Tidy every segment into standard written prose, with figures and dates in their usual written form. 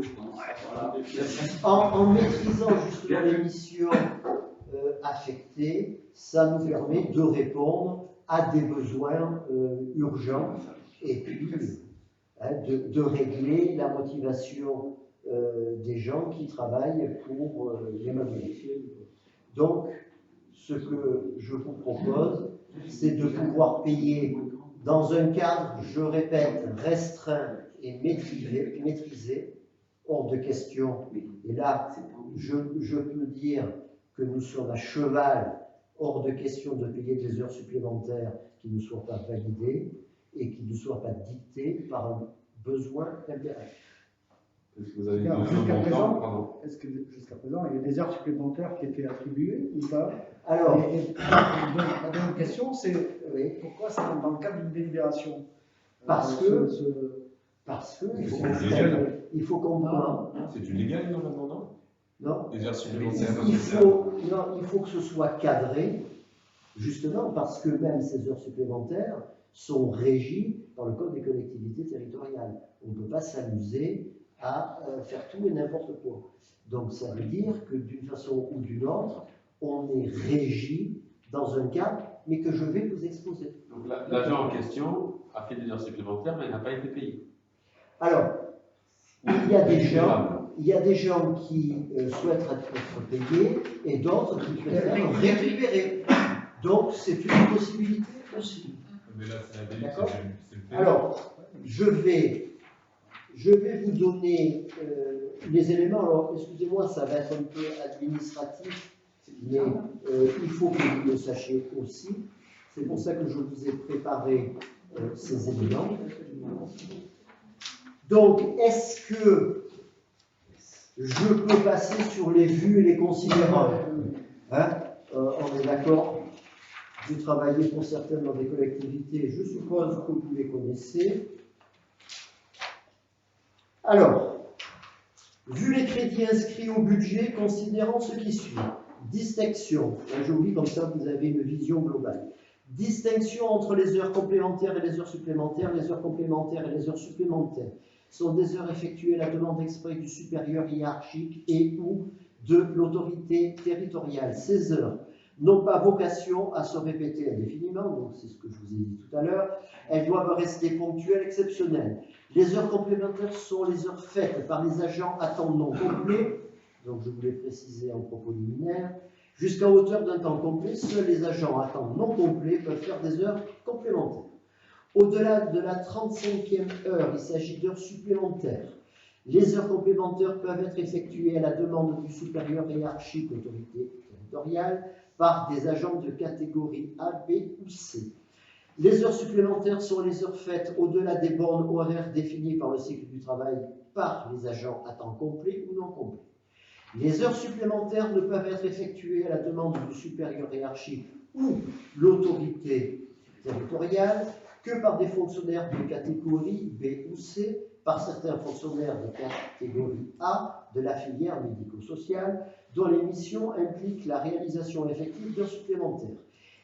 je pense. Voilà. En maîtrisant justement les missions affectées, ça nous permet de répondre à des besoins urgents et puis de régler la motivation des gens qui travaillent pour les mobilités. Donc, ce que je vous propose, c'est de pouvoir payer dans un cadre, je répète, restreint et maîtrisé, hors de question. Et là, je peux dire que nous sommes à cheval, hors de question de payer des heures supplémentaires qui ne soient pas validées et qui ne soient pas dictées par un besoin impératif. Est-ce que vous avez Est-ce que jusqu'à présent, il y a des heures supplémentaires qui étaient attribuées ou pas? Alors, la deuxième question, c'est pourquoi c'est dans le cadre d'une délibération? Parce que il faut comprendre. C'est du légal, normalement, non? Non. Des heures supplémentaires. Il faut que ce soit cadré, justement parce que même ces heures supplémentaires sont régies par le Code des collectivités territoriales. On ne peut pas s'amuser à faire tout et n'importe quoi. Donc ça veut dire que d'une façon ou d'une autre, on est régi dans un cadre, mais que je vais vous exposer. Donc l'agent en question a fait des heures supplémentaires, mais il n'a pas été payé. Alors, il y a des gens qui souhaitent être payés et d'autres qui préfèrent récupérer. Donc c'est une possibilité aussi. Mais là, c'est la délite, D'accord. c'est le fait. Alors, je vais vous donner les éléments. Alors, excusez-moi, ça va être un peu administratif, mais il faut que vous le sachiez aussi. C'est pour ça que je vous ai préparé ces éléments. Donc, est-ce que je peux passer sur les vues et les considérables, hein? On est d'accord? J'ai travaillé pour certaines dans des collectivités, je suppose que vous les connaissez. Alors, vu les crédits inscrits au budget, considérons ce qui suit. Distinction, je vous dis comme ça vous avez une vision globale. Distinction entre les heures complémentaires et les heures supplémentaires. Les heures complémentaires et les heures supplémentaires sont des heures effectuées à la demande exprès du supérieur hiérarchique et ou de l'autorité territoriale. Ces heures n'ont pas vocation à se répéter indéfiniment, donc c'est ce que je vous ai dit tout à l'heure. Elles doivent rester ponctuelles, exceptionnelles. Les heures complémentaires sont les heures faites par les agents à temps non complet, donc je vous l'ai précisé en propos liminaire. Jusqu'à hauteur d'un temps complet, seuls les agents à temps non complet peuvent faire des heures complémentaires. Au-delà de la 35e heure, il s'agit d'heures supplémentaires. Les heures complémentaires peuvent être effectuées à la demande du supérieur hiérarchique, autorité territoriale, par des agents de catégorie A, B ou C. Les heures supplémentaires sont les heures faites au-delà des bornes horaires définies par le cycle du travail par les agents à temps complet ou non complet. Les heures supplémentaires ne peuvent être effectuées à la demande du supérieur hiérarchique ou l'autorité territoriale que par des fonctionnaires de catégorie B ou C, par certains fonctionnaires de catégorie A de la filière médico-sociale, dont les missions impliquent la réalisation effective d'heures supplémentaires.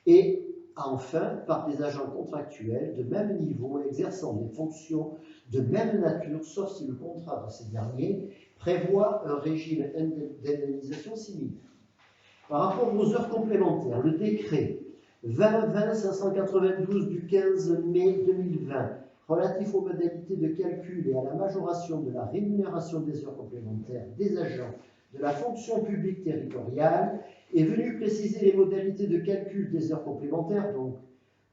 Et enfin, par des agents contractuels de même niveau exerçant des fonctions de même nature, sauf si le contrat de ces derniers prévoit un régime d'indemnisation similaire. Par rapport aux heures complémentaires, le décret 2020-592 du 15 mai 2020 relatif aux modalités de calcul et à la majoration de la rémunération des heures complémentaires des agents de la fonction publique territoriale est venu préciser les modalités de calcul des heures complémentaires. Donc,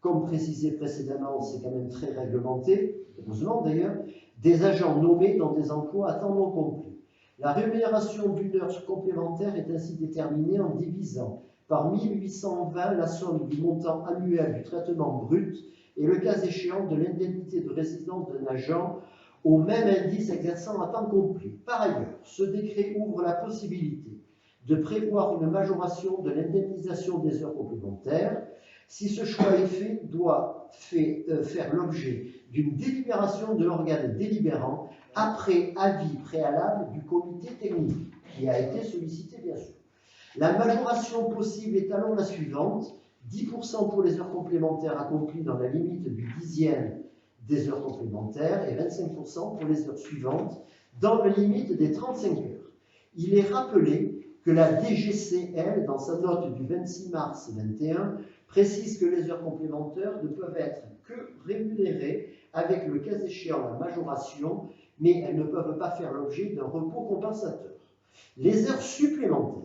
comme précisé précédemment, c'est quand même très réglementé, heureusement d'ailleurs, des agents nommés dans des emplois à temps non complet. La rémunération d'une heure complémentaire est ainsi déterminée en divisant par 1820 la somme du montant annuel du traitement brut et le cas échéant de l'indemnité de résidence d'un agent au même indice exerçant à temps complet. Par ailleurs, ce décret ouvre la possibilité de prévoir une majoration de l'indemnisation des heures complémentaires. Si ce choix est fait, doit faire l'objet d'une délibération de l'organe délibérant après avis préalable du comité technique, qui a été sollicité bien sûr. La majoration possible est alors la suivante: 10% pour les heures complémentaires accomplies dans la limite du 10e des heures complémentaires et 25% pour les heures suivantes dans la limite des 35 heures. Il est rappelé que la DGCL, dans sa note du 26 mars 2021, précise que les heures complémentaires ne peuvent être que rémunérées avec le cas échéant la majoration, mais elles ne peuvent pas faire l'objet d'un repos compensateur. Les heures supplémentaires,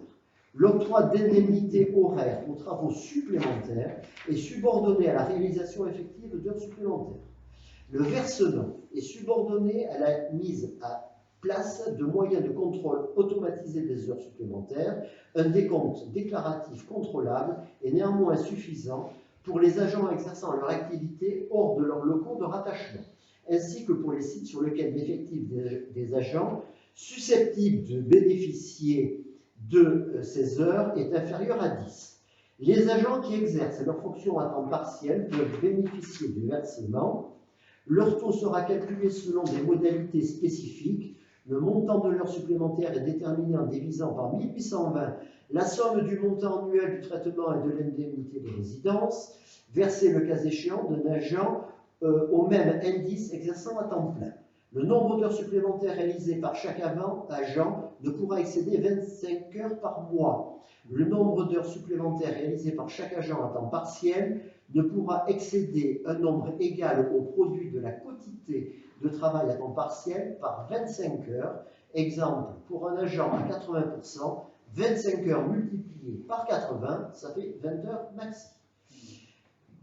l'octroi d'indemnités horaires aux travaux supplémentaires est subordonné à la réalisation effective d'heures supplémentaires. Le versement est subordonné à la mise à place de moyens de contrôle automatisés des heures supplémentaires. Un décompte déclaratif contrôlable est néanmoins suffisant pour les agents exerçant leur activité hors de leurs locaux de rattachement, ainsi que pour les sites sur lesquels l'effectif des agents susceptibles de bénéficier de ces heures est inférieur à 10. Les agents qui exercent leurs fonctions à temps partiel peuvent bénéficier du versement. Leur taux sera calculé selon des modalités spécifiques. Le montant de l'heure supplémentaire est déterminé en divisant par 1820 la somme du montant annuel du traitement et de l'indemnité de résidence, versée le cas échéant d'un agent au même indice exerçant à temps plein. Le nombre d'heures supplémentaires réalisées par chaque agent ne pourra excéder 25 heures par mois. Le nombre d'heures supplémentaires réalisées par chaque agent à temps partiel ne pourra excéder un nombre égal au produit de la quotité de travail à temps partiel par 25 heures. Exemple, pour un agent à 80%, 25 heures multipliées par 80, ça fait 20 heures maxi.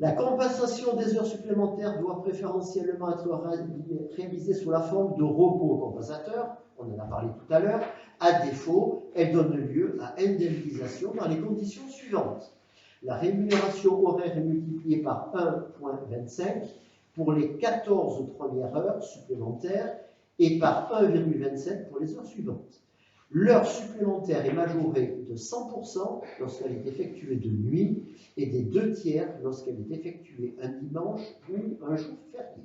La compensation des heures supplémentaires doit préférentiellement être réalisée sous la forme de repos compensateur, on en a parlé tout à l'heure. À défaut, elle donne lieu à indemnisation dans les conditions suivantes. La rémunération horaire est multipliée par 1,25 pour les 14 premières heures supplémentaires et par 1,27 pour les heures suivantes. L'heure supplémentaire est majorée de 100% lorsqu'elle est effectuée de nuit et des 2/3 lorsqu'elle est effectuée un dimanche ou un jour férié.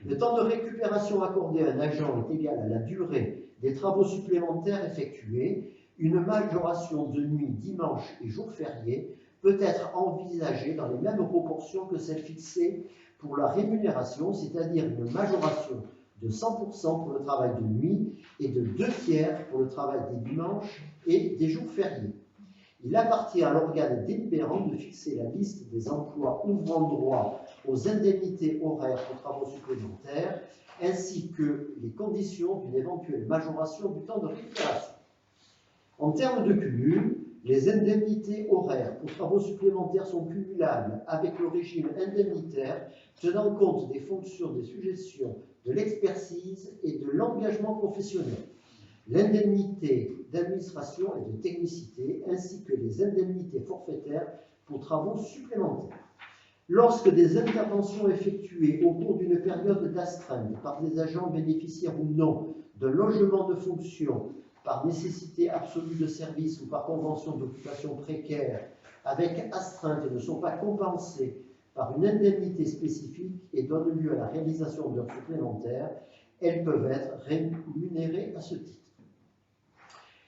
Le temps de récupération accordé à un agent est égal à la durée des travaux supplémentaires effectués. Une majoration de nuit, dimanche et jour férié peut être envisagée dans les mêmes proportions que celle fixée pour la rémunération, c'est-à-dire une majoration de 100% pour le travail de nuit et de 2/3 pour le travail des dimanches et des jours fériés. Il appartient à l'organe délibérant de fixer la liste des emplois ouvrant droit aux indemnités horaires pour travaux supplémentaires, ainsi que les conditions d'une éventuelle majoration du temps de récupération. En termes de cumul, les indemnités horaires pour travaux supplémentaires sont cumulables avec le régime indemnitaire tenant compte des fonctions des suggestions, de l'expertise et de l'engagement professionnel. L'indemnité d'administration et de technicité, ainsi que les indemnités forfaitaires pour travaux supplémentaires. Lorsque des interventions effectuées au cours d'une période d'astreinte par des agents bénéficiaires ou non d'un logement de fonction par nécessité absolue de service ou par convention d'occupation précaire avec astreinte ne sont pas compensées par une indemnité spécifique et donnent lieu à la réalisation d'heures supplémentaires, elles peuvent être rémunérées à ce titre.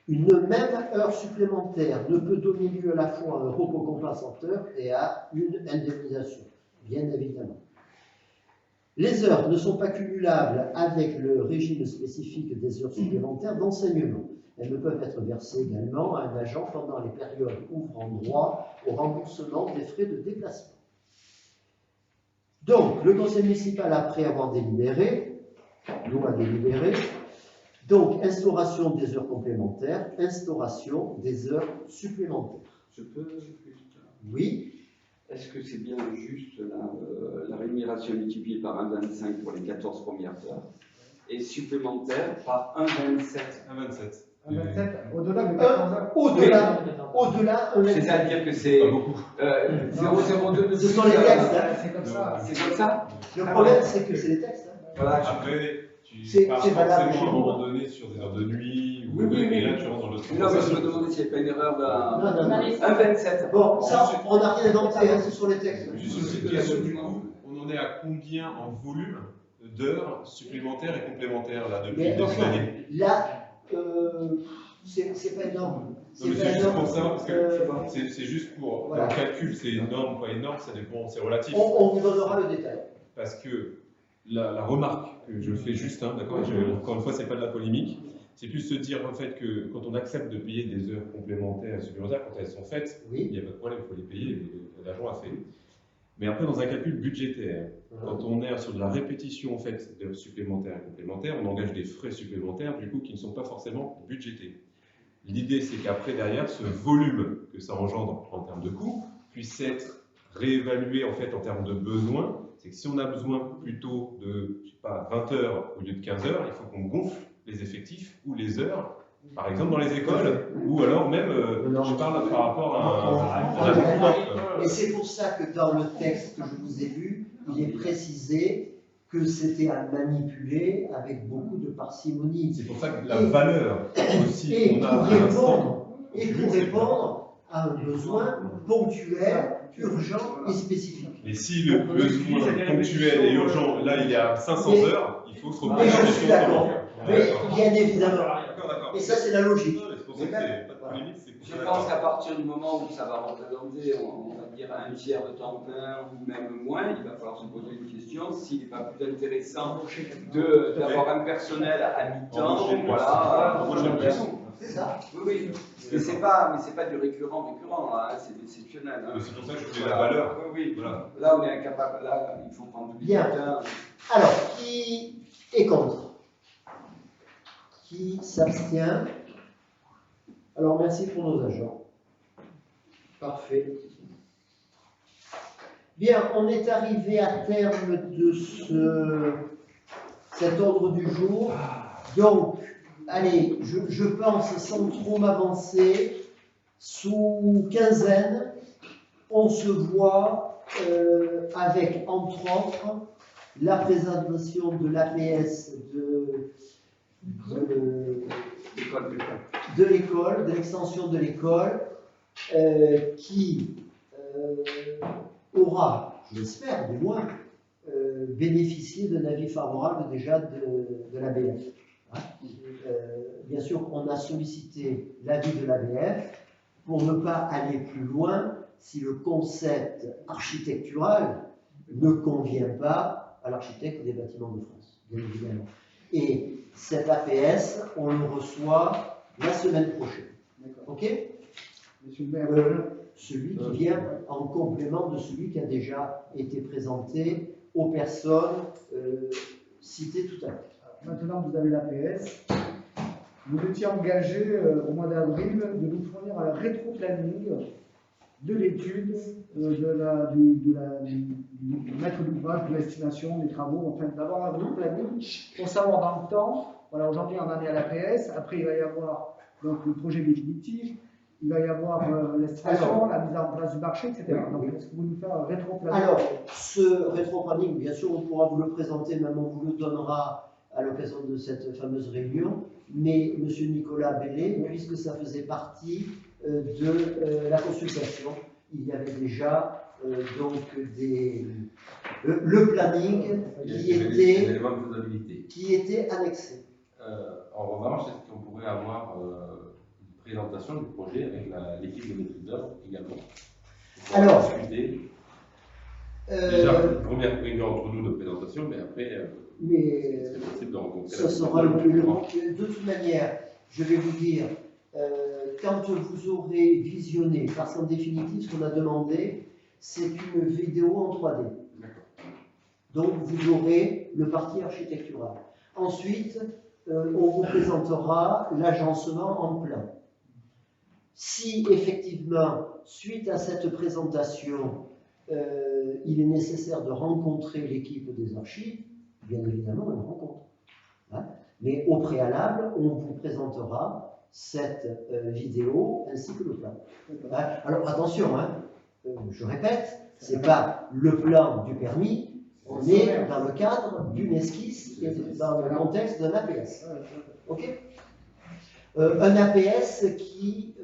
Une même heure supplémentaire ne peut donner lieu à la fois à un repos compensateur et à une indemnisation, bien évidemment. Les heures ne sont pas cumulables avec le régime spécifique des heures supplémentaires d'enseignement. Elles ne peuvent être versées également à un agent pendant les périodes ouvrant droit au remboursement des frais de déplacement. Donc, le conseil municipal, après avoir délibéré, doit délibérer. Donc, instauration des heures complémentaires, instauration des heures supplémentaires. Je peux Oui. Est-ce que c'est bien juste la rémunération multipliée par 1,25 pour les 14 premières heures et supplémentaire par 1,27 1,27. 27, au-delà de 14 heures. Au-delà, C'est-à-dire que c'est Pas beaucoup. 0,02 de Ce sont les textes. Hein. C'est comme ça. C'est comme ça. Le problème, c'est que c'est les textes. Hein. Voilà. Après, C'est tu pars valable forcément chez à un nous. moment donné sur des heures de nuit, ou Oui, et là tu rentres dans l'autre Non, mais je compensation. me demandais s'il n'y avait pas une erreur d'un Non. 1,27. Bon, ça, on n'a rien inventé, hein, ce sont les textes. Juste une petite question, du coup, on en est à combien en volume d'heures supplémentaires et complémentaires là depuis Mais le début de attention, l'année? là, c'est pas énorme. Non, mais c'est juste pour ça, parce que c'est juste pour voilà. le calcul, c'est énorme, pas énorme, ça dépend, c'est relatif. On vous donnera le détail. Parce que La remarque que je fais juste, hein, d'accord, encore une fois, c'est pas de la polémique, c'est plus se dire en fait que quand on accepte de payer des heures complémentaires et supplémentaires, quand elles sont faites, il n'y a pas de problème, il faut les payer, l'agent a fait. Mais après, dans un calcul budgétaire, quand on est sur de la répétition en fait, d'heures supplémentaires et complémentaires, on engage des frais supplémentaires du coup qui ne sont pas forcément budgétés. L'idée, c'est qu'après, derrière, ce volume que ça engendre en termes de coûts puisse être réévalué en fait en termes de besoins. C'est que si on a besoin plutôt de, je sais pas, 20 heures au lieu de 15 heures, il faut qu'on gonfle les effectifs ou les heures, par exemple dans les écoles, ou alors même, je parle par rapport à un groupe. Et c'est pour ça que dans le texte que je vous ai lu, il est précisé que c'était à manipuler avec beaucoup de parcimonie. C'est pour ça que la valeur aussi Et qu'on a à l'instant. pour répondre à un besoin ponctuel, urgent et spécifique. Et si le besoin ponctuel et urgent, là il y a 500 heures, il faut se reposer je la suis question. d'accord. Mais bien évidemment. D'accord. Et ça, c'est la logique. C'est pour ça que c'est pas de polémique, c'est Je pense qu'à partir du moment où ça va représenter, on va dire, un tiers de temps plein ou même moins, il va falloir se poser une question s'il n'est pas plus intéressant d'avoir un personnel à mi-temps. Voilà. C'est ça. Oui. Mais c'est pas du récurrent, là, hein, c'est exceptionnel. Hein. C'est pour ça que je voulais la valeur. Oui. Voilà. Là, on est incapable. Là, il faut prendre du Bien. temps. Alors, qui est contre? Qui s'abstient? Alors, merci pour nos agents. Parfait. Bien, on est arrivé à terme de cet ordre du jour. Donc, allez, je pense, sans trop m'avancer, sous quinzaine, on se voit avec, entre autres, la présentation de l'APS de l'école, de l'extension de l'école, qui aura, je l'espère du moins, bénéficié d'un avis favorable déjà de l'ABF. Hein. Bien sûr, on a sollicité l'avis de l'ABF pour ne pas aller plus loin si le concept architectural ne convient pas à l'architecte des bâtiments de France, bien évidemment. Et cet APS, on le reçoit la semaine prochaine. Ok? Monsieur le maire, celui qui vient en complément de celui qui a déjà été présenté aux personnes citées tout à l'heure. maintenant que vous avez l'APS, vous étiez engagé au mois d'avril de nous fournir un rétro-planning de l'étude du maître d'ouvrage, de l'estimation des travaux, enfin d'avoir un rétro-planning pour savoir dans le temps. Voilà, aujourd'hui on en est à l'APS, après il va y avoir donc, le projet définitif, il va y avoir l'estimation, la mise en place du marché, etc. Donc est-ce que vous nous faites un rétro-planning? Alors, ce rétro-planning, bien sûr, on pourra vous le présenter, même on vous le donnera à l'occasion de cette fameuse réunion, mais M. Nicolas Bellet, puisque ça faisait partie de la consultation, il y avait déjà donc le planning qui était annexé. En revanche, est-ce qu'on pourrait avoir une présentation du projet avec l'équipe de maîtrise d'œuvre également? Alors, discuter. Déjà, une première réunion entre nous de présentation, mais après, c'est possible de rencontrer. Ça sera de toute manière, je vais vous dire, quand vous aurez visionné, parce qu'en définitive, ce qu'on a demandé, c'est une vidéo en 3D. Donc, vous aurez le parti architectural. Ensuite, on vous présentera l'agencement en plan. Si, effectivement, suite à cette présentation, il est nécessaire de rencontrer l'équipe des archives, bien évidemment, on la rencontre. Hein? Mais au préalable, on vous présentera cette vidéo ainsi que le plan. Hein? Alors attention, hein, je répète, ce n'est pas le plan du permis, on est dans le cadre d'une esquisse et dans le contexte d'un APS. Ok? Un APS qui,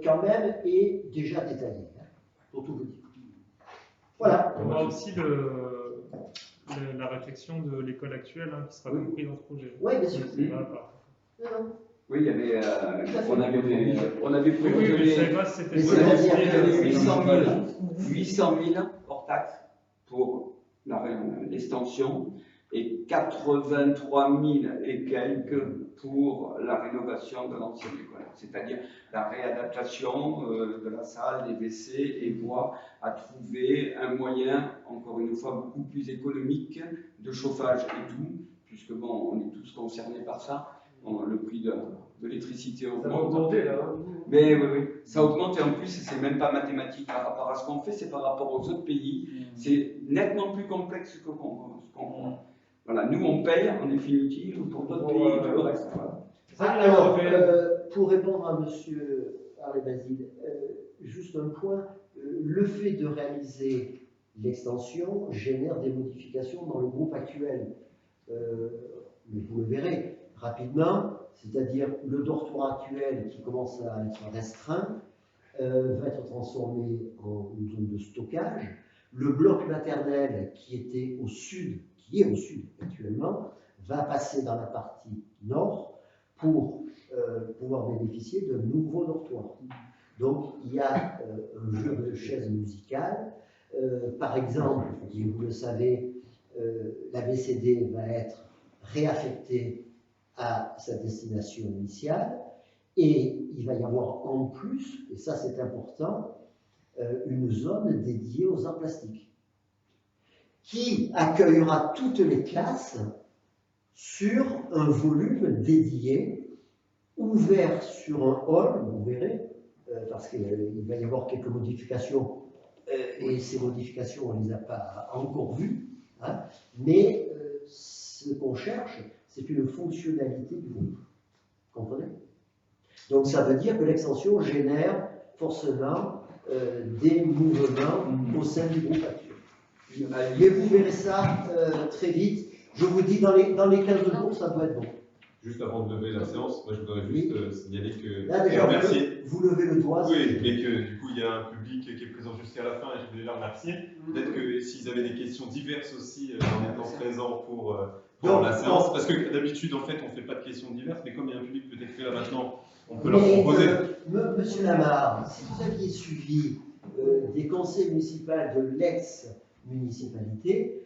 quand même, est déjà détaillé, hein, pour tout vous dire. Voilà. On a aussi la réflexion de l'école actuelle qui sera comprise dans ce projet. Oui, bien sûr. Oui, il y avait, on avait Oui, mais je ne savais pas si c'était 800 000 hors taxe pour l'extension. et 83 000 et quelques pour la rénovation de l'ancienne école, c'est-à-dire la réadaptation de la salle, des WC et bois, à trouver un moyen, encore une fois, beaucoup plus économique de chauffage et tout, puisque bon, on est tous concernés par ça. Bon, le prix de l'électricité augmente. Ça va augmenter là. Mais oui, ça augmente et en plus, c'est même pas mathématique par rapport à ce qu'on fait, c'est par rapport aux autres pays. C'est nettement plus complexe que ce qu'on voilà, nous on paye en définitive pour d'autres pays et tout le reste. Voilà. Alors, pour répondre à monsieur Harley-Basile, juste un point, le fait de réaliser l'extension génère des modifications dans le groupe actuel. Mais vous le verrez rapidement, c'est-à-dire le dortoir actuel qui commence à être restreint va être transformé en une zone de stockage. Le bloc maternel qui est au sud actuellement, va passer dans la partie nord pour pouvoir bénéficier d'un nouveau dortoir. Donc il y a un jeu de chaises musicales. Par exemple, et vous le savez, la BCD va être réaffectée à sa destination initiale et il va y avoir en plus, et ça c'est important, une zone dédiée aux arts plastiques qui accueillera toutes les classes sur un volume dédié, ouvert sur un hall, vous verrez, parce qu'il va y avoir quelques modifications, et ces modifications, on ne les a pas encore vues, hein, mais ce qu'on cherche, c'est une fonctionnalité du groupe. Vous comprenez? Donc ça veut dire que l'extension génère forcément des mouvements au sein du groupe actuel. Mais vous verrez ça très vite. Je vous dis, dans les 15 jours, ça doit être bon. Juste avant de lever la séance, moi je voudrais juste signaler que. Là, déjà, vous levez le doigt. Oui, mais que du coup, il y a un public qui est présent jusqu'à la fin et je voulais les remercier. Peut-être que s'ils avaient des questions diverses aussi en étant présents pour la séance, parce que d'habitude, en fait, on ne fait pas de questions diverses, mais comme il y a un public peut-être que là maintenant, on peut leur proposer. Monsieur Lamarre, si vous aviez suivi des conseils municipaux de l'ex-municipalité,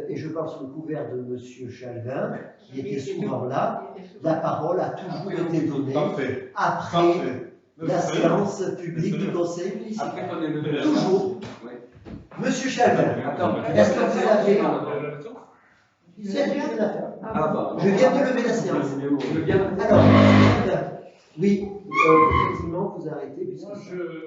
et je parle sous le couvert de monsieur Chalvin, qui était souvent là, la parole a toujours été donnée après la séance publique du conseil municipal. Toujours. Monsieur Chalvin, est-ce que vous avez... Je viens de lever la séance. Alors, oui, effectivement, vous arrêtez puisque...